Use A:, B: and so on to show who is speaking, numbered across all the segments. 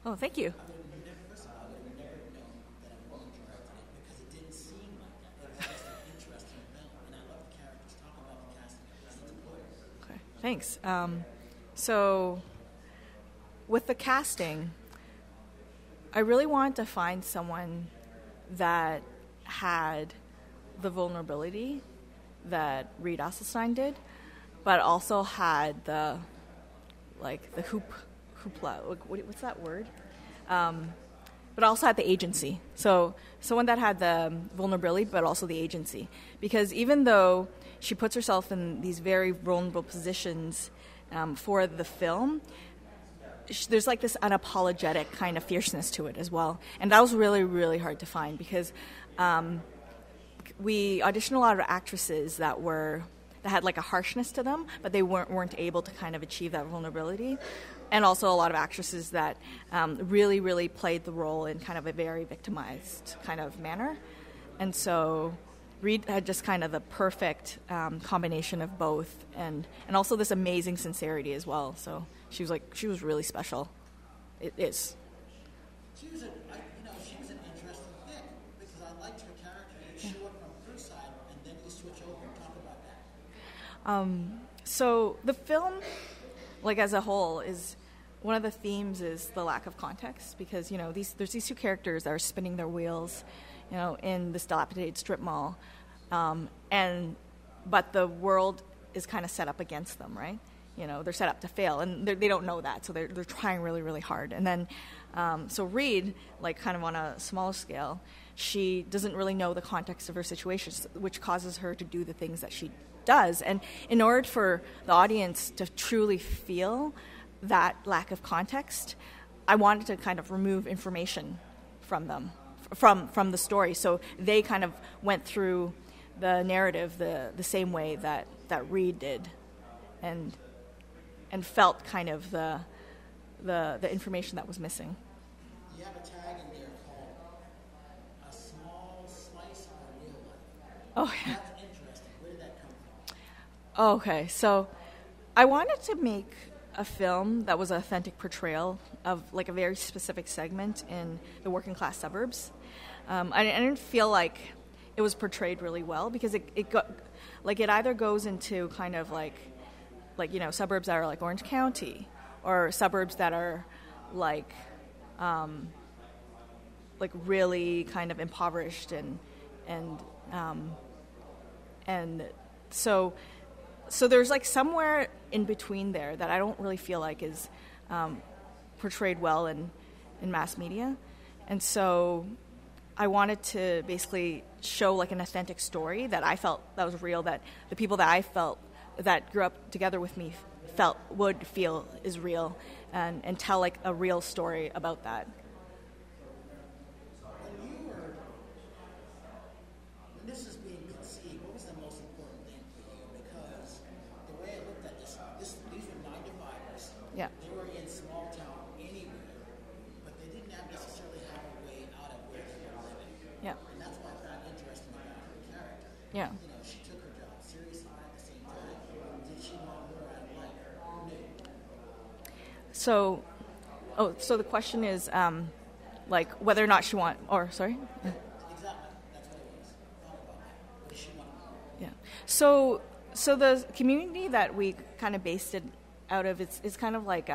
A: Oh, thank you.
B: First of all, I would have never known that I wasn't directing it because it didn't seem like that. It was just an interesting film, and I love the characters. Talk about the casting. It's important.
A: Okay, thanks. So, with the casting, I really wanted to find someone that had the vulnerability that Reed Asselstein did, but also had the hoopla. What's that word? But also had the agency. So someone that had the vulnerability, but also the agency. Because even though she puts herself in these very vulnerable positions for the film, there's like this unapologetic kind of fierceness to it as well. And that was really, really hard to find because we auditioned a lot of actresses that had like a harshness to them, but they weren't able to kind of achieve that vulnerability. And also a lot of actresses that really, really played the role in kind of a very victimized kind of manner. And so Reed had just kind of the perfect combination of both, and also this amazing sincerity as well. So she was really special. It is.
B: She was an interesting pick because I liked her character. You show it from her side, and then you switch over and talk about that.
A: So the film, like as a whole, is one of the themes is the lack of context because there's these two characters that are spinning their wheels, in this dilapidated strip mall, but the world is kind of set up against them, right? They're set up to fail, and they don't know that, so they're trying really, really hard. And then, so Reed, like kind of on a smaller scale, she doesn't really know the context of her situation, which causes her to do the things that she does. And in order for the audience to truly feel that lack of context, I wanted to kind of remove information from them, from the story, so they kind of went through the narrative the same way that Reed did, and felt kind of the information that was missing.
B: You have a tag in there called "A Small Slice of Real Life."
A: Oh, yeah.
B: That's interesting. Where did that come from?
A: Oh, okay, so I wanted to make a film that was an authentic portrayal of like a very specific segment in the working class suburbs. I didn't feel like it was portrayed really well because it either goes into kind of like suburbs that are like Orange County, or suburbs that are like really kind of impoverished and so there's like somewhere in between there that I don't really feel like is portrayed well in mass media. And so I wanted to basically show like an authentic story that I felt that was real, that the people that I felt that grew up together with me would feel is real, and tell like a real story about that.
B: When this is being conceived, what was the most important thing for you? Because the way I looked at these were 9-to-5ers.
A: Yeah.
B: They were in small town anywhere, but they didn't necessarily have a way out of where they were living.
A: Yeah.
B: And that's what I found interesting about her character.
A: Yeah.
B: She took her job seriously, but at the same time, did she want more out of life? Who knew?
A: So the question is like whether or not she sorry?
B: Exactly. That's what it was. Talk about that. What did she want?
A: Yeah. So the community that we kind of based it out of is kind of like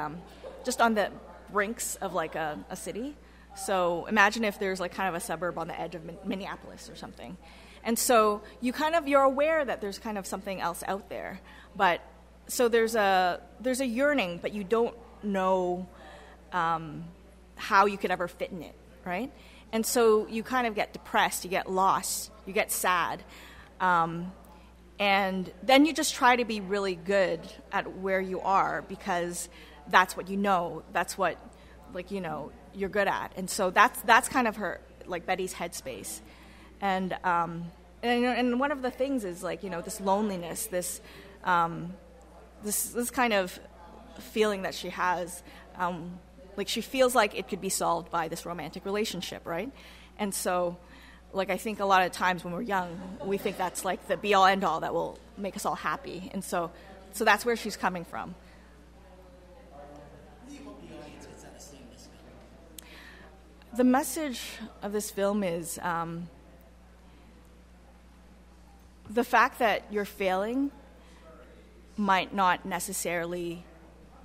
A: just on the brinks of like a city. So imagine if there's like kind of a suburb on the edge of Minneapolis or something. And so you're aware that there's kind of something else out there. But so there's a yearning, but you don't know how you could ever fit in it, right? And so you kind of get depressed, you get lost, you get sad. And then you just try to be really good at where you are because that's what you know, that's what you're good at. And so that's kind of her, like Betty's headspace. And one of the things is this loneliness, this kind of feeling that she has, she feels like it could be solved by this romantic relationship, right? And so, I think a lot of times when we're young, we think that's like the be-all, end-all that will make us all happy. And so that's where she's coming from.
B: What do you hope the audience gets out of seeing this film?
A: the message of this film is the fact that you're failing might not necessarily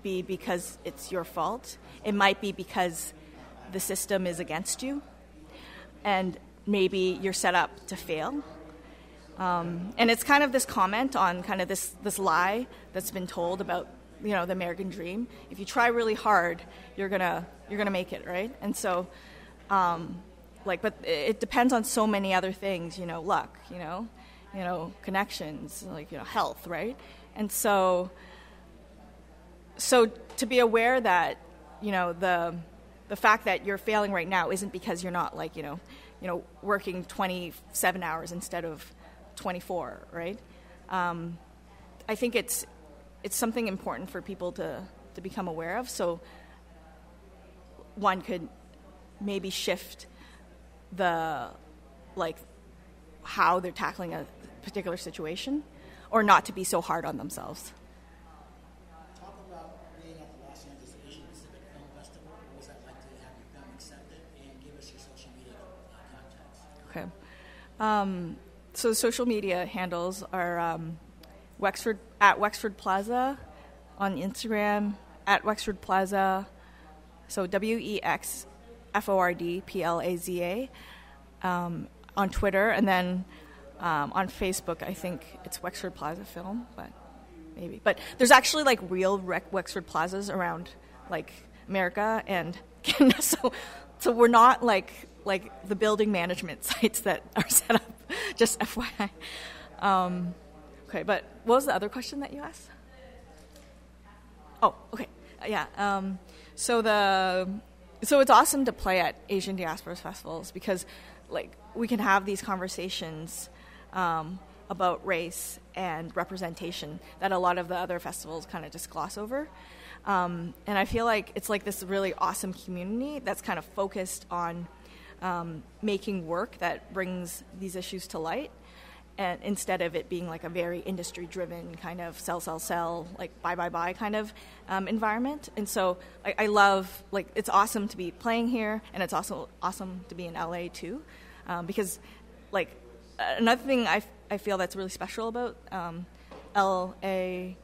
A: be because it's your fault. It might be because the system is against you, and maybe you're set up to fail. And it's kind of this comment on kind of this lie that's been told about, you know, the American dream. If you try really hard, you're gonna make it, right? And so, but it depends on so many other things, you know, luck, you know, connections, like, you know, health, right? And so to be aware that, you know, the fact that you're failing right now isn't because you're not, like, you know, working 27 hours instead of 24, right? I think it's something important for people to become aware of. So one could maybe shift how they're tackling a particular situation, or not to be so hard on themselves.
B: Talk about being at the Los Angeles Asian Pacific Film Festival. What was that like to have your film accepted? And give us your social media contacts.
A: Okay. So the social media handles are Wexford Plaza on Instagram, at Wexford Plaza, so WEXFORD PLAZA, on Twitter, and then on Facebook, I think it's Wexford Plaza Film, but maybe. But there's actually like real Wexford Plazas around like America and Canada, so we're not like the building management sites that are set up. Just FYI. Okay, but what was the other question that you asked? Oh, okay, yeah. So it's awesome to play at Asian diaspora festivals because, like, we can have these conversations about race and representation that a lot of the other festivals kind of just gloss over. And I feel like it's like this really awesome community that's kind of focused on making work that brings these issues to light, and instead of it being like a very industry-driven kind of sell, like buy kind of environment. And so I love, like, it's awesome to be playing here, and it's also awesome to be in LA too, because, like, another thing I feel that's really special about L.A.P.F.F.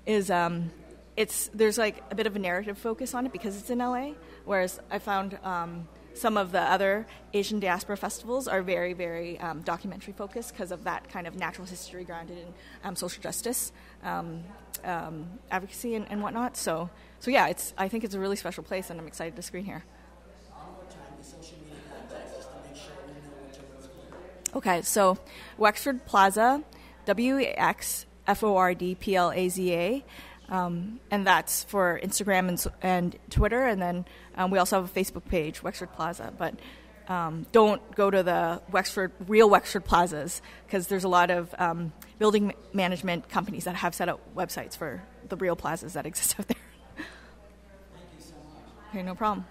A: is there's like a bit of a narrative focus on it because it's in LA, whereas I found some of the other Asian diaspora festivals are very, very documentary focused because of that kind of natural history grounded in social justice advocacy and whatnot. So yeah, I think it's a really special place, and I'm excited to screen here. Okay, so Wexford Plaza, WEXFORD PLAZA. And that's for Instagram and Twitter, and then we also have a Facebook page, Wexford Plaza. But don't go to the real Wexford Plazas, because there's a lot of building management companies that have set up websites for the real plazas that exist out there.
B: Thank you so much.
A: Okay, no problem.